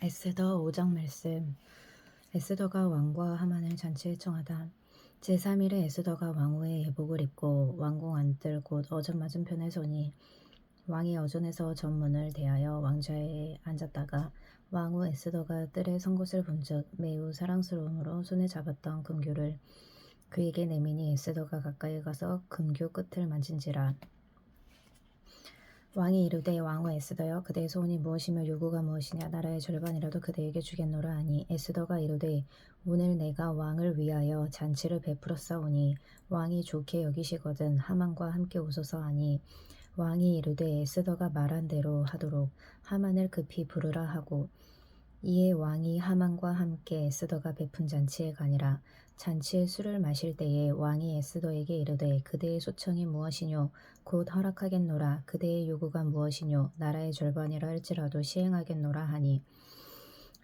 에스더 5장 말씀. 에스더가 왕과 하만을 잔치에 청하다. 제3일에 에스더가 왕후의 예복을 입고 왕궁 안뜰 곧 어전 맞은편에 서니 왕이 어전에서 전문을 대하여 왕좌에 앉았다가 왕후 에스더가 뜰에 선 것을 본즉 매우 사랑스러움으로 손에 잡았던 금규를 그에게 내미니 에스더가 가까이 가서 금규 끝을 만진지라. 왕이 이르되 왕후 에스더여 그대의 소원이 무엇이며 요구가 무엇이냐 나라의 절반이라도 그대에게 주겠노라 하니 에스더가 이르되 오늘 내가 왕을 위하여 잔치를 베풀었사오니 왕이 좋게 여기시거든 하만과 함께 오소서 하니 왕이 이르되 에스더가 말한 대로 하도록 하만을 급히 부르라 하고 이에 왕이 하만과 함께 에스더가 베푼 잔치에 가니라. 잔치에 술을 마실 때에 왕이 에스더에게 이르되 그대의 소청이 무엇이뇨 곧 허락하겠노라. 그대의 요구가 무엇이뇨 나라의 절반이라 할지라도 시행하겠노라 하니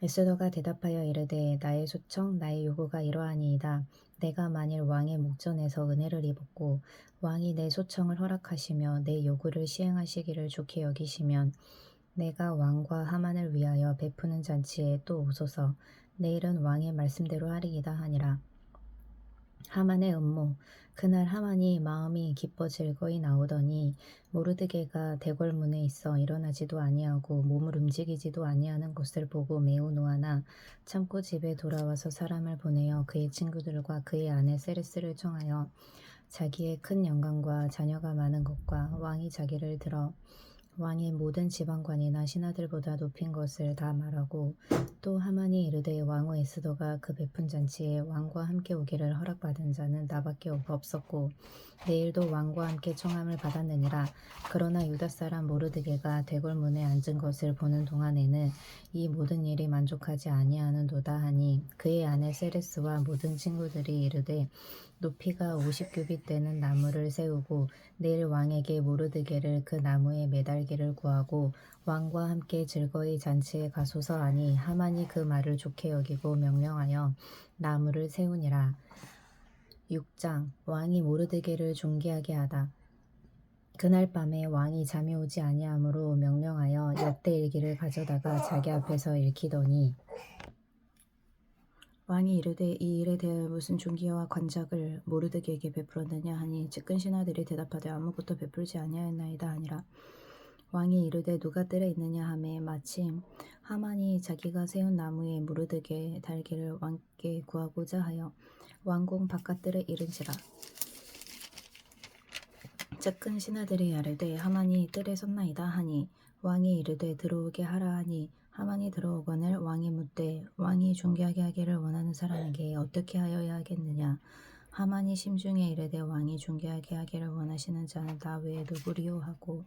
에스더가 대답하여 이르되 나의 소청 나의 요구가 이러하니이다. 내가 만일 왕의 목전에서 은혜를 입었고 왕이 내 소청을 허락하시며 내 요구를 시행하시기를 좋게 여기시면 내가 왕과 하만을 위하여 베푸는 잔치에 또 오소서. 내일은 왕의 말씀대로 하리이다 하니라. 하만의 음모. 그날 하만이 마음이 기뻐 즐거이 나오더니 모르드게가 대궐문에 있어 일어나지도 아니하고 몸을 움직이지도 아니하는 것을 보고 매우 노하나 참고 집에 돌아와서 사람을 보내어 그의 친구들과 그의 아내 세레스를 청하여 자기의 큰 영광과 자녀가 많은 것과 왕이 자기를 들어 왕의 모든 지방관이나 신하들보다 높인 것을 다 말하고 또 하만이 이르되 왕후 에스더가 그 베푼 잔치에 왕과 함께 오기를 허락받은 자는 나밖에 없었고 내일도 왕과 함께 청함을 받았느니라. 그러나 유다 사람 모르드게가 대궐문에 앉은 것을 보는 동안에는 이 모든 일이 만족하지 아니하는도다 하니 그의 아내 세레스와 모든 친구들이 이르되 높이가 50규빗 되는 나무를 세우고 내일 왕에게 모르드게를 그 나무에 매달기를 구하고 왕과 함께 즐거이 잔치에 가소서 하니 하만이 그 말을 좋게 여기고 명령하여 나무를 세우니라. 6장. 왕이 모르드게를 존귀하게 하다. 그날 밤에 왕이 잠이 오지 아니하므로 명령하여 역대일기를 가져다가 자기 앞에서 읽히더니 왕이 이르되 이 일에 대하여 무슨 존귀와 관작을 모르드게에게 베풀었느냐 하니 측근 신하들이 대답하되 아무것도 베풀지 아니하였나이다 하니라. 왕이 이르되 누가 뜰에 있느냐 하매 마침 하만이 자기가 세운 나무에 모르드게 달기를 왕께 구하고자 하여 왕궁 바깥뜰에 이른지라. 측근 신하들이 아뢰되 하만이 뜰에 섰나이다 하니 왕이 이르되 들어오게 하라 하니 하만이 들어오거늘 왕이 묻되 왕이 존귀하게 하기를 원하는 사람에게 어떻게 하여야 하겠느냐. 하만이 심중에 이르되 왕이 존귀하게 하기를 원하시는 자는 나 외에 누구리요 하고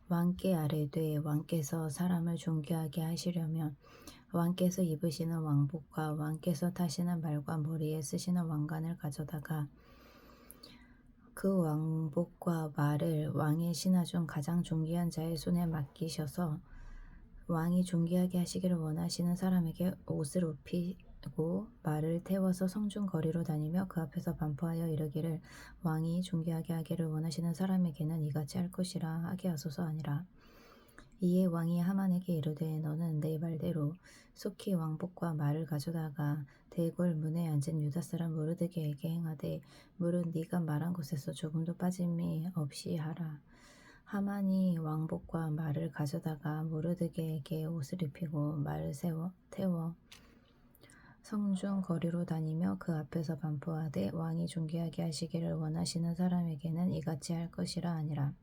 왕께 아뢰되 왕께서 사람을 존귀하게 하시려면 왕께서 입으시는 왕복과 왕께서 타시는 말과 머리에 쓰시는 왕관을 가져다가 그 왕복과 말을 왕의 신하 중 가장 존귀한 자의 손에 맡기셔서 왕이 존귀하게 하시기를 원하시는 사람에게 옷을 입히고 말을 태워서 성중 거리로 다니며 그 앞에서 반포하여 이르기를 왕이 존귀하게 하기를 원하시는 사람에게는 이같이 할 것이라 하게 하소서 하니라. 이에 왕이 하만에게 이르되 너는 내 말대로 속히 왕복과 말을 가져다가 대궐 문에 앉은 유다 사람 모르드게에게 행하되 물은 네가 말한 것에서 조금도 빠짐이 없이 하라. 하만이 왕복과 말을 가져다가 모르드게에게 옷을 입히고 말을 태워 성중 거리로 다니며 그 앞에서 반포하되 왕이 존귀하게 하시기를 원하시는 사람에게는 이같이 할 것이라 하니라.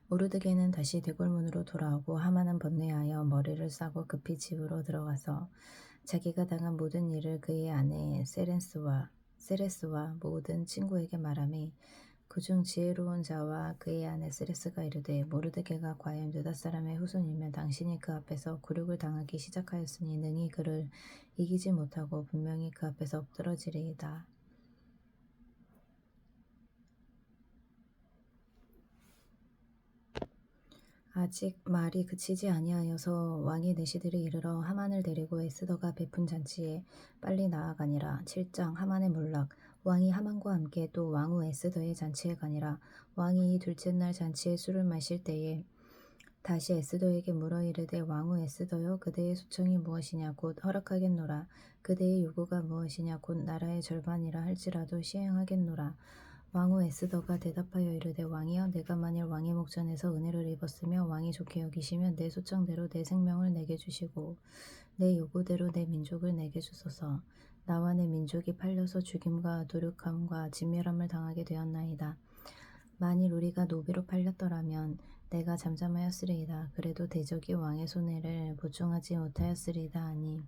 모르드게는 다시 대궐문으로 돌아오고 하만은 번뇌하여 머리를 싸고 급히 집으로 들어가서 자기가 당한 모든 일을 그의 아내 세레스와 모든 친구에게 말하매 그중 지혜로운 자와 그의 아내 세레스가 이르되 모르드게가 과연 유다 사람의 후손이면 당신이 그 앞에서 굴욕을 당하기 시작하였으니 능히 그를 이기지 못하고 분명히 그 앞에서 엎드러지리이다. 아직 말이 그치지 아니하여서 왕의 내시들이 이르러 하만을 데리고 에스더가 베푼 잔치에 빨리 나아가니라. 7장. 하만의 몰락. 왕이 하만과 함께 또 왕후 에스더의 잔치에 가니라. 왕이 이 둘째 날 잔치에 술을 마실 때에 다시 에스더에게 물어 이르되 왕후 에스더여 그대의 소청이 무엇이냐 곧 허락하겠노라. 그대의 요구가 무엇이냐 곧 나라의 절반이라 할지라도 시행하겠노라. 왕후 에스더가 대답하여 이르되 왕이여 내가 만일 왕의 목전에서 은혜를 입었으며 왕이 좋게 여기시면 내 소청대로 내 생명을 내게 주시고 내 요구대로 내 민족을 내게 주소서. 나와 내 민족이 팔려서 죽임과 도륙함과 진멸함을 당하게 되었나이다. 만일 우리가 노비로 팔렸더라면 내가 잠잠하였으리이다. 그래도 대적이 왕의 손해를 보충하지 못하였으리이다 하니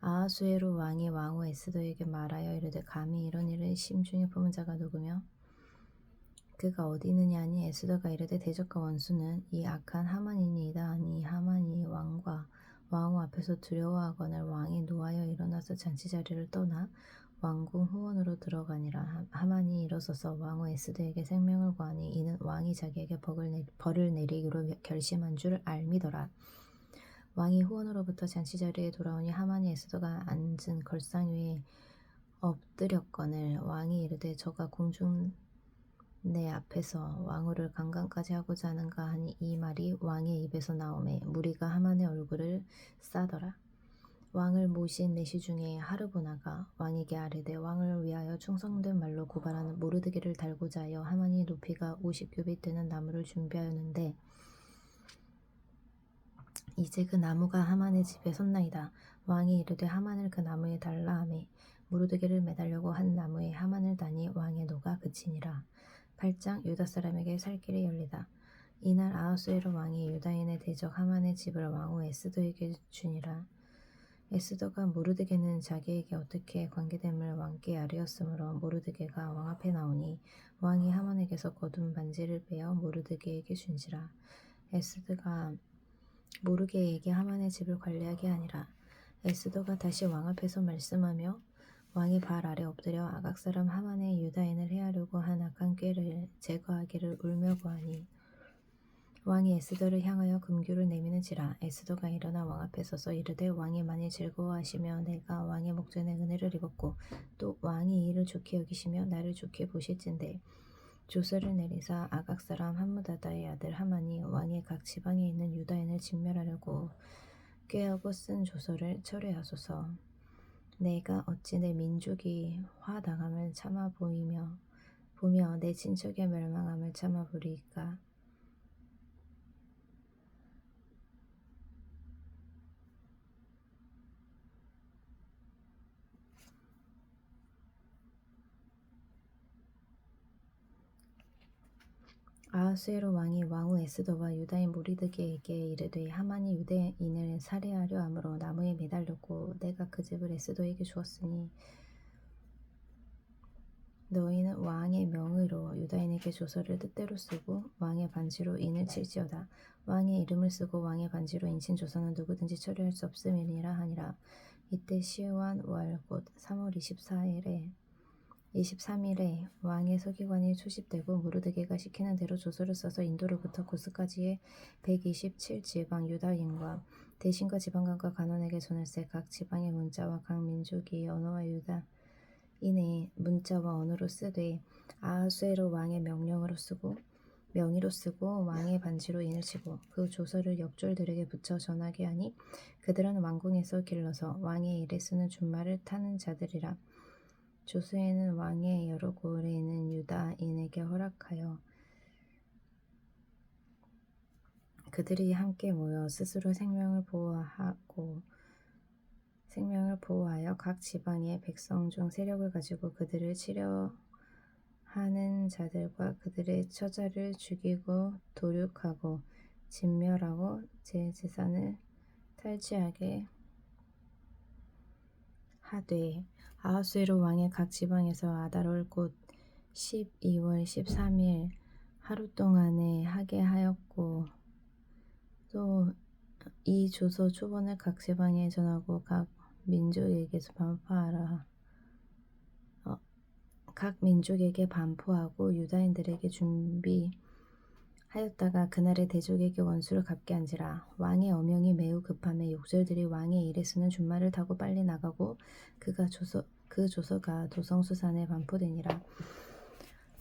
아하수에로 왕이 왕후 에스더에게 말하여 이르되 감히 이런 일을 심중에 품은 자가 누구며 그가 어디 있느냐 하니 에스더가 이르되 대적과 원수는 이 악한 하만이니이다 하니 하만이 왕과 왕후 앞에서 두려워하거늘 왕이 노하여 일어나서 잔치자리를 떠나 왕궁 후원으로 들어가니라. 하만이 일어서서 왕후 에스더에게 생명을 구하니 이는 왕이 자기에게 벌을 내리기로 결심한 줄 알미더라. 왕이 후원으로부터 잔치자리에 돌아오니 하만이 에스더가 앉은 걸상 위에 엎드렸거늘 왕이 이르되 저가 공중 내 앞에서 왕후를 강간까지 하고자 하는가 하니 이 말이 왕의 입에서 나오매 무리가 하만의 얼굴을 싸더라. 왕을 모신 내시 중에 하르보나가 왕에게 아뢰되 왕을 위하여 충성된 말로 고발하는 모르드게를 달고자 하여 하만이 높이가 50규빗 되는 나무를 준비하였는데 이제 그 나무가 하만의 집에 섰나이다. 왕이 이르되 하만을 그 나무에 달라 하매 모르드게를 매달려고 한 나무에 하만을 다니 왕의 노가 그치니라. 8장 유다 사람에게 살 길이 열리다. 이날 아하수에로 왕이 유다인의 대적 하만의 집을 왕후 에스더에게 주니라. 에스더가 모르드게는 자기에게 어떻게 관계됨을 왕께 아뢰었으므로 모르드게가 왕 앞에 나오니 왕이 하만에게서 거둔 반지를 빼어 모르드게에게 준지라. 에스더가 모르드게에게 하만의 집을 관리하게 하니라. 에스더가 다시 왕 앞에서 말씀하며 왕이 발 아래 엎드려 아각 사람 하만의 유다인을 해하려고 한 악한 꾀를 제거하기를 울며 구하니 왕이 에스더를 향하여 금규를 내미는지라. 에스더가 일어나 왕 앞에 서서 이르되 왕이 많이 즐거워하시며 내가 왕의 목전에 은혜를 입었고 또 왕이 이를 좋게 여기시며 나를 좋게 보실진대 조서를 내리사 아각 사람 함무다다의 아들 하만이 왕의 각 지방에 있는 유다인을 진멸하려고 꾀하고 쓴 조서를 철회하소서. 내가 어찌 내 민족이 화당함을 참아 보며 내 친척의 멸망함을 참아 보리이까. 아하수에로 왕이 왕후 에스더와 유다인 모르드게에게 이르되 하만이 유대인을 살해하려 함으로 나무에 매달렸고 내가 그 집을 에스더에게 주었으니 너희는 왕의 명의로 유다인에게 조서를 뜻대로 쓰고 왕의 반지로 인을 칠지어다. 왕의 이름을 쓰고 왕의 반지로 인친 조서는 누구든지 처리할 수 없음이니라 하니라. 이때 시우한 월 곧 3월 23일에 왕의 서기관이 초십되고 모르드게가 시키는 대로 조서를 써서 인도로부터 고스까지의 127지방 유다인과 대신과 지방관과 간원에게 전할세. 각 지방의 문자와 각 민족이 언어와 유다인의 문자와 언어로 쓰되 아하수에로 왕의 명의로 쓰고 왕의 반지로 인을 치고 그 조서를 역졸들에게 붙여 전하게 하니 그들은 왕궁에서 길러서 왕의 일에 쓰는 준말을 타는 자들이라. 조서에는 왕의 여러 고을에 있는 유다인에게 허락하여 그들이 함께 모여 스스로 생명을 보호하여 각 지방의 백성 중 세력을 가지고 그들을 치려하는 자들과 그들의 처자를 죽이고 도륙하고 진멸하고 제 재산을 탈취하게 하되 아하수에로 왕의 각 지방에서 아달월 곧 12월 13일 하루 동안에 하게 하였고 또 이 조서 초본을 각 지방에 전하고 각 민족에게서 각 민족에게 반포하고 유다인들에게 준비하였다가 그날에 대적에게 원수를 갚게 한지라. 왕의 어명이 매우 급함에 욕절들이 왕의 일에 쓰는 준말을 타고 빨리 나가고 그 조서가 도성수산에 반포되니라.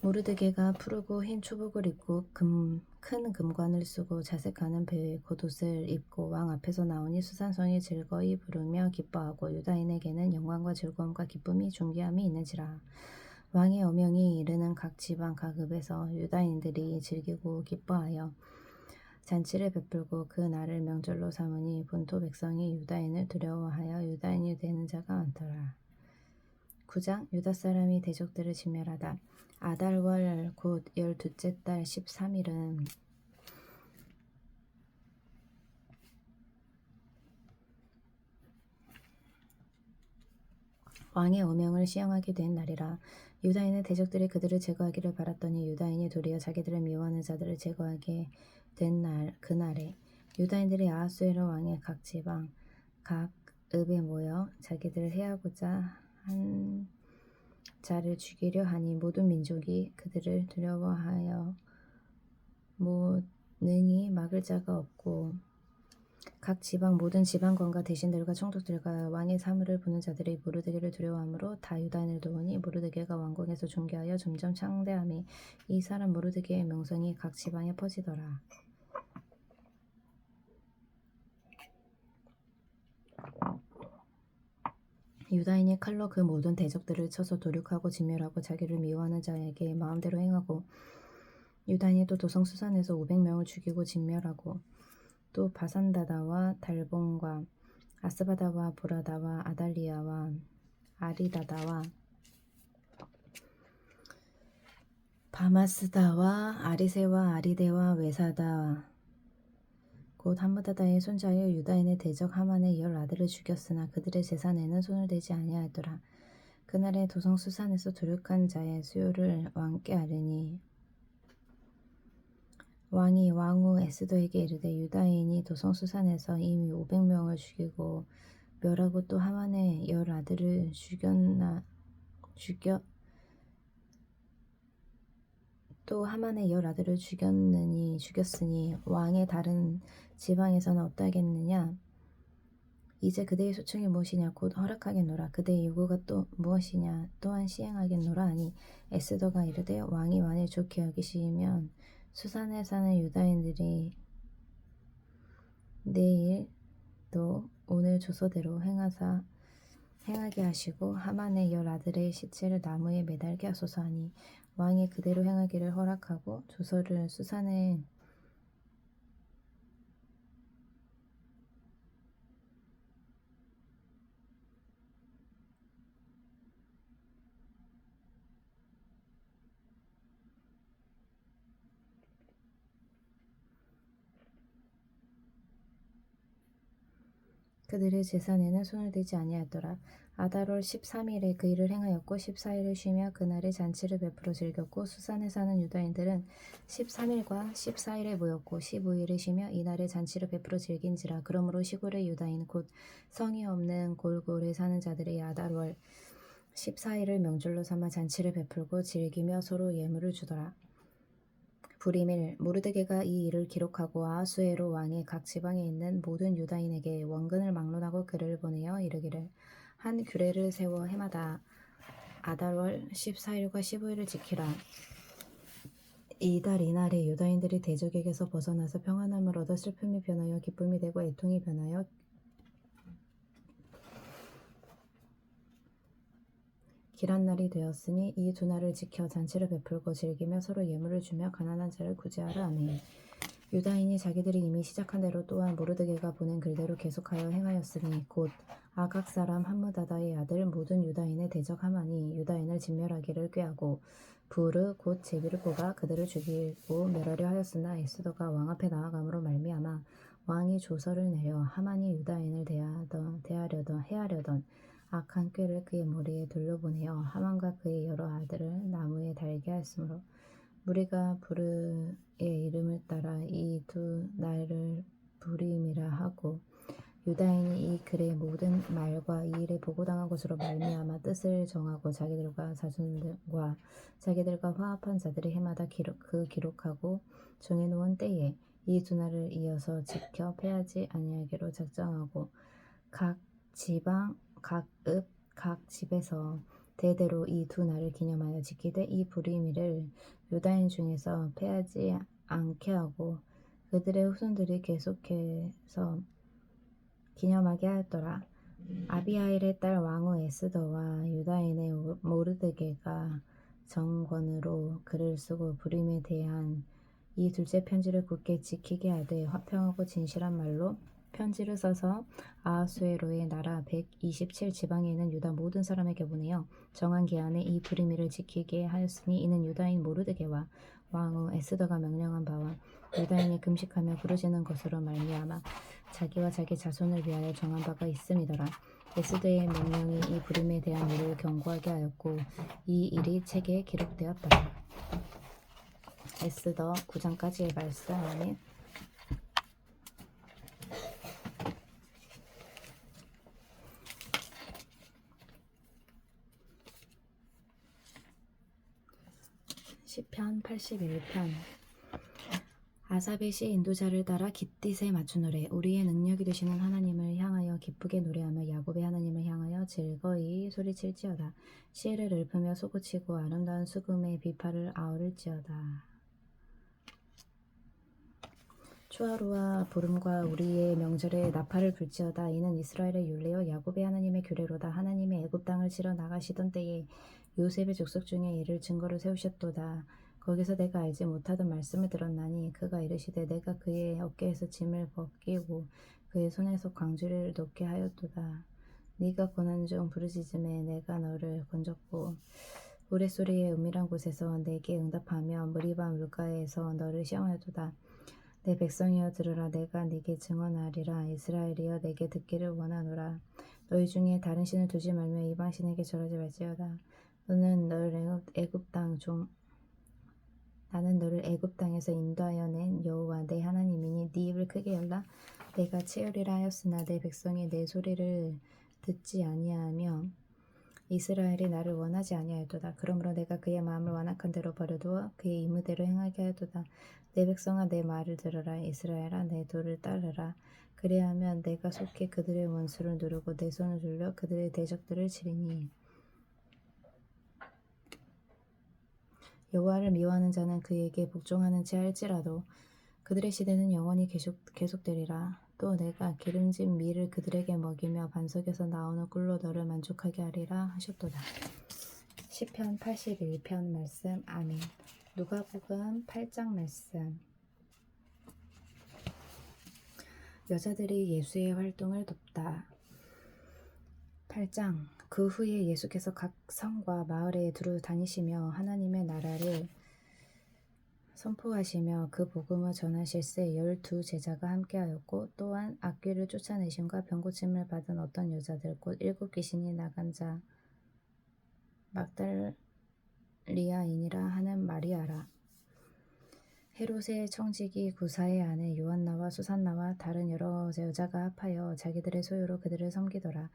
모르드게가 푸르고 흰 추복을 입고 큰 금관을 쓰고 자색하는 배에 겉옷을 입고 왕 앞에서 나오니 수산성이 즐거이 부르며 기뻐하고 유다인에게는 영광과 즐거움과 기쁨이 존귀함이 있는지라. 왕의 어명이 이르는 각 지방 각 읍에서 유다인들이 즐기고 기뻐하여 잔치를 베풀고 그 날을 명절로 삼으니 본토 백성이 유다인을 두려워하여 유다인이 되는 자가 많더라. 9장 유다 사람이 대적들을 진멸하다. 아달월 곧 12째 달 13일은 왕의 어명을 시행하게 된 날이라. 유다인의 대적들이 그들을 제거하기를 바랐더니 유다인이 도리어 자기들을 미워하는 자들을 제거하게 된 그날에 유다인들이 아하수에로 왕의 각 지방 각 읍에 모여 자기들을 해하고자 한 자를 죽이려 하니 모든 민족이 그들을 두려워하여 능히 막을 자가 없고 각 지방 모든 지방관과 대신들과 총독들과 왕의 사물을 보는 자들이 모르드게를 두려워하므로 다 유다인을 도우니 모르드게가 왕궁에서 존귀하여 점점 창대함이 이 사람 모르드게의 명성이 각 지방에 퍼지더라. 유다인이 칼로 그 모든 대적들을 쳐서 도륙하고 진멸하고 자기를 미워하는 자에게 마음대로 행하고 유다인이 또 도성수산에서 500명을 죽이고 진멸하고 또 바산다다와 달본과 아스바다와 보라다와 아달리아와 아리다다와 바마스다와 아리세와 아리데와 외사다 곧 함므다다의 손자여 유다인의 대적 하만의 10 아들을 죽였으나 그들의 재산에는 손을 대지 아니하였더라. 그날에 도성수산에서 도륙한 자의 수요를 왕께 아뢰니 왕이 왕후 에스더에게 이르되 유다인이 도성수산에서 이미 500명을 죽이고 멸하고 또 하만의 10 아들을 죽였으니 왕의 다른 지방에서는 어떠하겠느냐. 이제 그대의 소청이 무엇이냐 곧 허락하겠노라. 그대의 요구가 또 무엇이냐 또한 시행하겠노라 하니 에스더가 이르되 왕이 만일 좋게 여기시면 수산에 사는 유다인들이 내일도 오늘 조서대로 행하게 하시고 하만의 10 아들의 시체를 나무에 매달게 하소서 하니 왕이 그대로 행하기를 허락하고 조서를 수산에 그들의 재산에는 손을 대지 아니하였더라. 아달월 13일에 그 일을 행하였고 14일을 쉬며 그날에 잔치를 베풀어 즐겼고 수산에 사는 유다인들은 13일과 14일에 모였고 15일에 쉬며 이날에 잔치를 베풀어 즐긴지라. 그러므로 시골의 유다인 곧 성이 없는 골골에 사는 자들이 아달월 14일을 명절로 삼아 잔치를 베풀고 즐기며 서로 예물을 주더라. 불임일 모르드게가 이 일을 기록하고 아하수에로 왕의 각 지방에 있는 모든 유다인에게 원근을 막론하고 글을 보내어 이르기를 한 규례를 세워 해마다 아달월 14일과 15일을 지키라. 이달 이날에 유다인들이 대적에게서 벗어나서 평안함을 얻어 슬픔이 변하여 기쁨이 되고 애통이 변하여 길한 날이 되었으니 이 두 날을 지켜 잔치를 베풀고 즐기며 서로 예물을 주며 가난한 자를 구제하라 하니 유다인이 자기들이 이미 시작한 대로 또한 모르드게가 보낸 글대로 계속하여 행하였으니 곧 아각 사람 함므다다의 아들 모든 유다인의 대적 하만이 유다인을 진멸하기를 꾀하고 부르 곧 제비를 뽑아 그들을 죽이고 멸하려 하였으나 에스더가 왕 앞에 나아감으로 말미암아 왕이 조서를 내려 하만이 유다인을 해하려던 악한 꾀를 그의 머리에 돌려보내어 하만과 그의 여러 아들을 나무에 달게 하였으므로 무리가 부르의 이름을 따라 이 두 날을 불임이라 하고 유다인이 이 글의 모든 말과 이 일에 보고당한 것으로 말미암아 뜻을 정하고 자기들과 자손들과 자기들과 화합한 자들이 해마다 기록하고 정해놓은 때에 이 두 날을 이어서 지켜 패하지 아니하기로 작정하고 각 지방 각 읍 각 집에서 대대로 이 두 날을 기념하여 지키되 이 불임일을 유다인 중에서 패하지 않게 하고 그들의 후손들이 계속해서 기념하게 하였더라. 아비하일의 딸 왕후 에스더와 유다인의 모르드게가 정권으로 글을 쓰고 불임에 대한 이 둘째 편지를 굳게 지키게 하되 화평하고 진실한 말로 편지를 써서 아하수에로의 나라 127 지방에 있는 유다 모든 사람에게 보내어 정한 기한에 이 불임일을 지키게 하였으니 이는 유다인 모르드게와 왕후 에스더가 명령한 바와 유다인이 금식하며 부르짖는 것으로 말미암아 자기와 자기 자손을 위하여 정한 바가 있음이더라. 에스더의 명령이 이 불임에 대한 일을 경고하게 하였고 이 일이 책에 기록되었더라. 에스더 9장까지의 말씀. 아멘. 시편 81편. 아삽의 시 인도자를 따라 깃딧에 맞추노래. 우리의 능력이 되시는 하나님을 향하여 기쁘게 노래하며 야곱의 하나님을 향하여 즐거이 소리칠지어다. 시를 읊으며 솟구치고 아름다운 수금의 비파를 아우를지어다. 추하루와 보름과 우리의 명절에 나팔을 불지어다. 이는 이스라엘의 율례요 야곱의 하나님의 규례로다. 하나님의 애굽 땅을 치러 나가시던 때에 요셉의 족속 중에 이를 증거로 세우셨도다. 거기서 내가 알지 못하던 말씀을 들었나니 그가 이르시되 내가 그의 어깨에서 짐을 벗기고 그의 손에서 광주리를 놓게 하였도다. 네가 고난 중 부르짖음에 내가 너를 건졌고 우레소리의 은밀한 곳에서 내게 응답하며 무리바 물가에서 너를 시험하였도다. 내 백성이여 들으라. 내가 네게 증언하리라. 이스라엘이여 내게 듣기를 원하노라. 너희 중에 다른 신을 두지 말며 이방 신에게 절하지 말지어다. 나는 너를 애굽 땅에서 인도하여 낸 여호와 내 하나님이니 네 입을 크게 열라. 내가 치으리라 하였으나 내 백성이 내 소리를 듣지 아니하며 이스라엘이 나를 원하지 아니하였도다. 그러므로 내가 그의 마음을 완악한 대로 버려두어 그의 임의대로 행하게 하였도다. 내 백성아 내 말을 들으라. 이스라엘아 내 도를 따르라. 그리하면 내가 속히 그들의 원수를 누르고 내 손을 돌려 그들의 대적들을 치리니 여호와를 미워하는 자는 그에게 복종하는 채 할지라도 그들의 시대는 영원히 계속되리라. 또 내가 기름진 밀을 그들에게 먹이며 반석에서 나오는 꿀로 너를 만족하게 하리라 하셨도다. 시편 81편 말씀. 아멘. 누가복음 8장 말씀. 여자들이 예수의 활동을 돕다. 8장. 그 후에 예수께서 각 성과 마을에 두루 다니시며 하나님의 나라를 선포하시며 그 복음을 전하실새 12 제자가 함께하였고 또한 악귀를 쫓아내심과 병고침을 받은 어떤 여자들 곧 7 귀신이 나간 자 막달리아인이라 하는 마리아라. 헤롯의 청지기 구사의 아내 요한나와 수산나와 다른 여러 여자가 합하여 자기들의 소유로 그들을 섬기더라.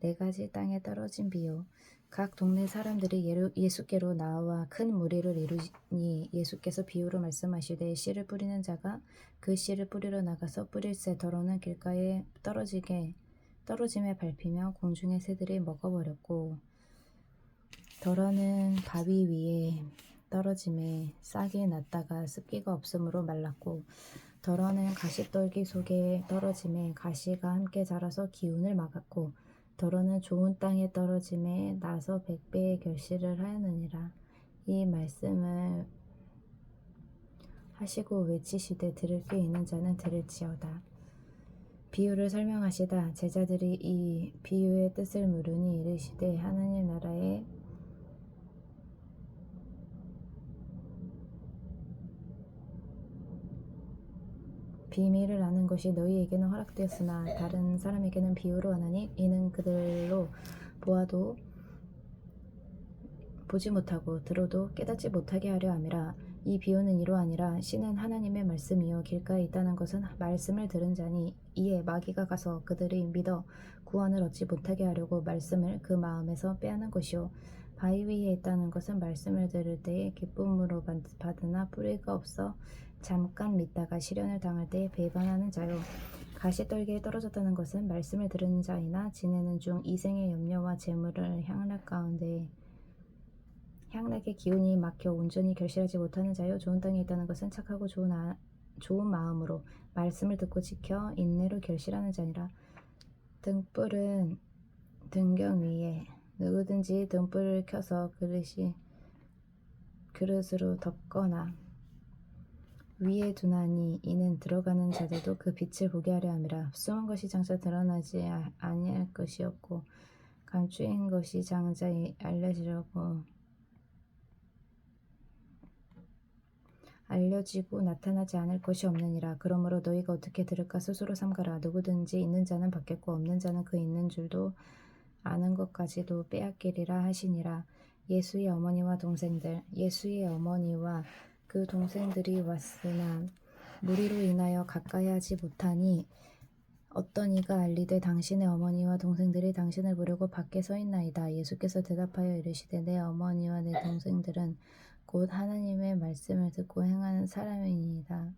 4가지 땅에 떨어진 비유. 각 동네 사람들이 예수께로 나와 큰 무리를 이루니 예수께서 비유로 말씀하시되 씨를 뿌리는 자가 그 씨를 뿌리러 나가서 뿌릴새 더러는 길가에 떨어짐에 밟히며 공중의 새들이 먹어버렸고 더러는 바위 위에 떨어짐에 싹이 났다가 습기가 없으므로 말랐고 더러는 가시떨기 속에 떨어짐에 가시가 함께 자라서 기운을 막았고 더러는 좋은 땅에 떨어짐에 나서 100배의 결실을 하였느니라. 이 말씀을 하시고 외치시되 들을 게 있는 자는 들을지어다. 비유를 설명하시다 제자들이 이 비유의 뜻을 물으니 이르시되 하나님 나라의 비밀을 아는 것이 너희에게는 허락되었으나 다른 사람에게는 비유로 하나니 이는 그들로 보아도 보지 못하고 들어도 깨닫지 못하게 하려 함이라. 이 비유는 이러하니라. 씨는 하나님의 말씀이요 길가에 있다는 것은 말씀을 들은 자니 이에 마귀가 가서 그들이 믿어 구원을 얻지 못하게 하려고 말씀을 그 마음에서 빼앗는 것이요 바위 위에 있다는 것은 말씀을 들을 때에 기쁨으로 받으나 뿌리가 없어 잠깐 믿다가 시련을 당할 때에 배반하는 자요 가시떨기에 떨어졌다는 것은 말씀을 들은 자이나 지내는 중 이생의 염려와 재물을 향락 가운데 향락의 기운이 막혀 온전히 결실하지 못하는 자요, 좋은 땅에 있다는 것은 착하고 좋은 마음으로 말씀을 듣고 지켜 인내로 결실하는 자니라. 등불은 등경 위에 누구든지 등불을 켜서 그릇으로 덮거나 위에 두나니 이는 들어가는 자들도 그 빛을 보게 하려 함이라. 숨은 것이 장차 드러나지 아니할 것이었고 감추인 것이 장차 알려지고 나타나지 않을 것이 없느니라. 그러므로 너희가 어떻게 들을까 스스로 삼가라. 누구든지 있는 자는 받겠고 없는 자는 그 있는 줄도 아는 것까지도 빼앗기리라 하시니라. 예수의 어머니와 그 동생들이 왔으나 무리로 인하여 가까이 하지 못하니 어떤 이가 알리되 당신의 어머니와 동생들이 당신을 부르고 밖에 서 있나이다. 예수께서 대답하여 이르시되 내 어머니와 내 동생들은 곧 하나님의 말씀을 듣고 행하는 사람이니이다.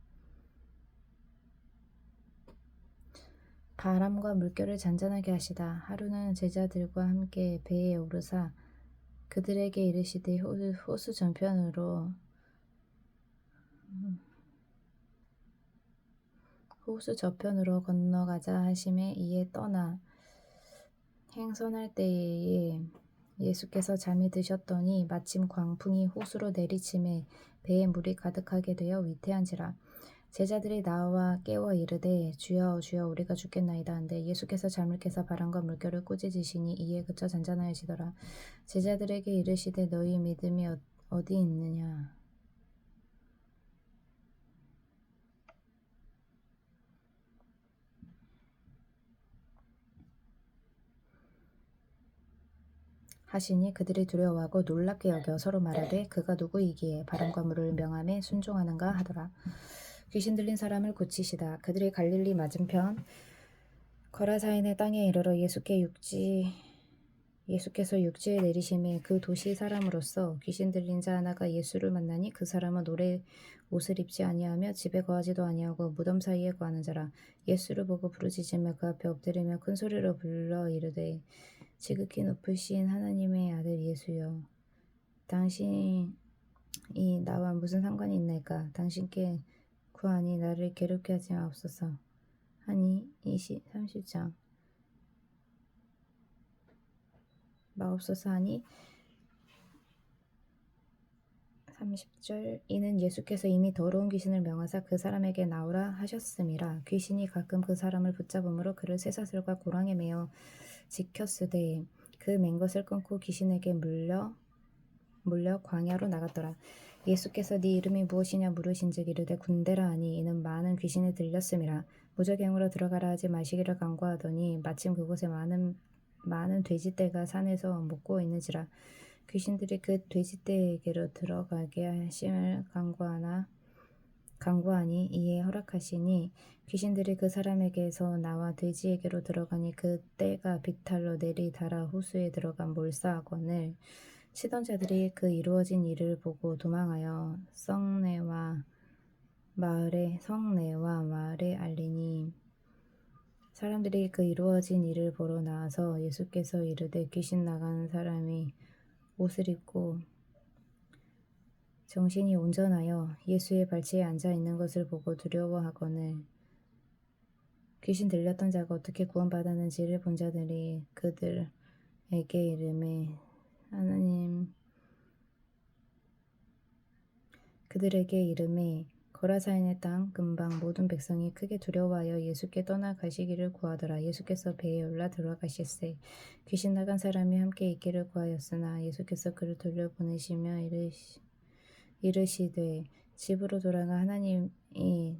바람과 물결을 잔잔하게 하시다. 하루는 제자들과 함께 배에 오르사 그들에게 이르시되 호수 저편으로 건너가자 하심에 이에 떠나 행선할 때에 예수께서 잠이 드셨더니 마침 광풍이 호수로 내리침에 배에 물이 가득하게 되어 위태한지라. 제자들이 나와 깨워 이르되 주여 주여 우리가 죽겠나이다 한데 예수께서 잠을 깨사 바람과 물결을 꾸짖으시니 이에 그쳐 잔잔하여지더라. 제자들에게 이르시되 너희 믿음이 어디 있느냐. 하시니 그들이 두려워하고 놀랍게 여겨 서로 말하되 그가 누구이기에 바람과 물을 명함에 순종하는가 하더라. 귀신 들린 사람을 고치시다. 그들이 갈릴리 맞은편 거라사인의 땅에 이르러 예수께서 육지에 내리심에 그 도시 사람으로서 귀신 들린 자 하나가 예수를 만나니 그 사람은 오래 옷을 입지 아니하며 집에 거하지도 아니하고 무덤 사이에 거하는 자라. 예수를 보고 부르짖으며 그 앞에 엎드리며 큰 소리로 불러 이르되 지극히 높으신 하나님의 아들 예수여, 당신이 나와 무슨 상관이 있나이까. 당신께 구하니 나를 괴롭게 하지 마옵소서 하니 30장 마옵소서 하니 30절 이는 예수께서 이미 더러운 귀신을 명하사 그 사람에게 나오라 하셨음이라. 귀신이 가끔 그 사람을 붙잡음으로 그를 쇠사슬과 고랑에 매어 지켰으되 그 맨 것을 끊고 귀신에게 물려 광야로 나갔더라. 예수께서 네 이름이 무엇이냐 물으신즉 이르되 군대라 하니 이는 많은 귀신이 들렸음이라. 무저갱으로 들어가라 하지 마시기를 간구하더니 마침 그곳에 많은 돼지떼가 산에서 먹고 있는지라. 귀신들이 그 돼지떼에게로 들어가게 하심을 간구하니 이에 허락하시니 귀신들이 그 사람에게서 나와 돼지에게로 들어가니 그 떼가 비탈로 내리달아 호수에 들어가 몰사하거늘 치던 자들이 그 이루어진 일을 보고 도망하여 성내와 마을에 알리니 사람들이 그 이루어진 일을 보러 나와서 예수께서 이르되 귀신 나간 사람이 옷을 입고 정신이 온전하여 예수의 발치에 앉아 있는 것을 보고 두려워하거늘 귀신 들렸던 자가 어떻게 구원받았는지를 본 자들이 그들에게 이름에 거라사인의 땅 근방 모든 백성이 크게 두려워하여 예수께 떠나가시기를 구하더라. 예수께서 배에 올라 들어가실새 귀신 나간 사람이 함께 있기를 구하였으나 예수께서 그를 돌려보내시며 이르시되 집으로 돌아가 하나님이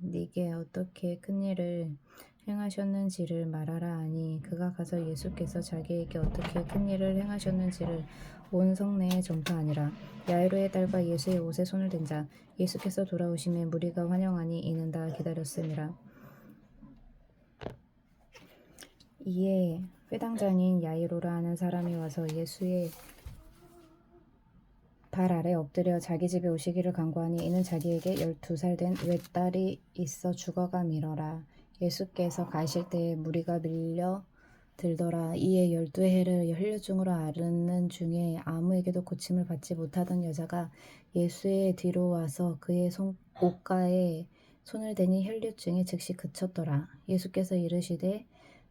네게 어떻게 큰 일을 행하셨는지를 말하라 하니 그가 가서 예수께서 자기에게 어떻게 큰 일을 행하셨는지를 온 성내에 전파하니라. 야이로의 딸과 예수의 옷에 손을 댄 자 예수께서 돌아오심에 무리가 환영하니 이는 다 기다렸음이라. 이에 회당장인 야이로라 하는 사람이 와서 예수의 발 아래 엎드려 자기 집에 오시기를 간구하니 이는 자기에게 12살 된 외딸이 있어 죽어가 미러라. 예수께서 가실 때에 무리가 밀려 들더라. 이에 12해를 혈류증으로 앓는 중에 아무에게도 고침을 받지 못하던 여자가 예수의 뒤로 와서 그의 옷가에 손을 대니 혈류증이 즉시 그쳤더라. 예수께서 이르시되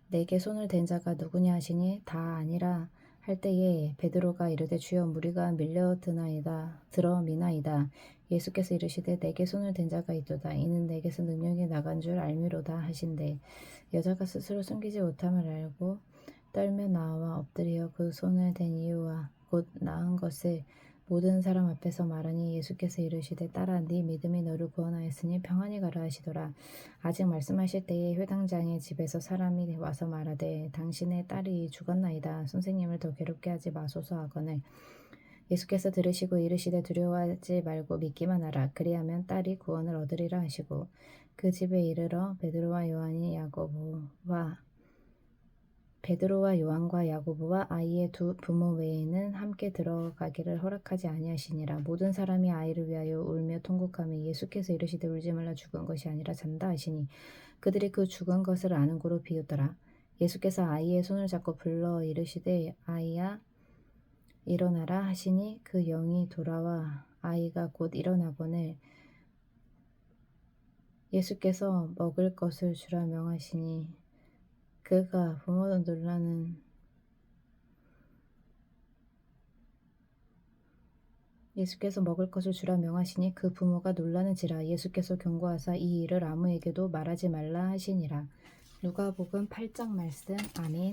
내게 손을 댄 자가 누구냐 하시니 다 아니라 할 때에 베드로가 이르되 주여 무리가 들어미나이다. 예수께서 이르시되 내게 손을 댄 자가 있도다. 이는 내게서 능력이 나간 줄 알미로다 하신대. 여자가 스스로 숨기지 못함을 알고 떨며 나와 엎드려 그 손을 댄 이유와 곧 나은 것을 모든 사람 앞에서 말하니 예수께서 이르시되 딸아 네 믿음이 너를 구원하였으니 평안히 가라 하시더라. 아직 말씀하실 때에 회당장의 집에서 사람이 와서 말하되 당신의 딸이 죽었나이다. 선생님을 더 괴롭게 하지 마소서 하거늘 예수께서 들으시고 이르시되 두려워하지 말고 믿기만 하라. 그리하면 딸이 구원을 얻으리라 하시고 그 집에 이르러 베드로와 요한과 야고보와 아이의 두 부모 외에는 함께 들어가기를 허락하지 아니하시니라. 모든 사람이 아이를 위하여 울며 통곡하며 예수께서 이르시되 울지 말라 죽은 것이 아니라 잔다 하시니 그들이 그 죽은 것을 아는 고로 비웃더라. 예수께서 아이의 손을 잡고 불러 이르시되 아이야 일어나라 하시니 그 영이 돌아와 아이가 곧 일어나거늘 예수께서 먹을 것을 주라 명하시니 그가 부모도 놀라는 예수께서 먹을 것을 주라 명하시니 그 부모가 놀라는지라. 예수께서 경고하사 이 일을 아무에게도 말하지 말라 하시니라. 누가복음 8장 말씀. 아멘.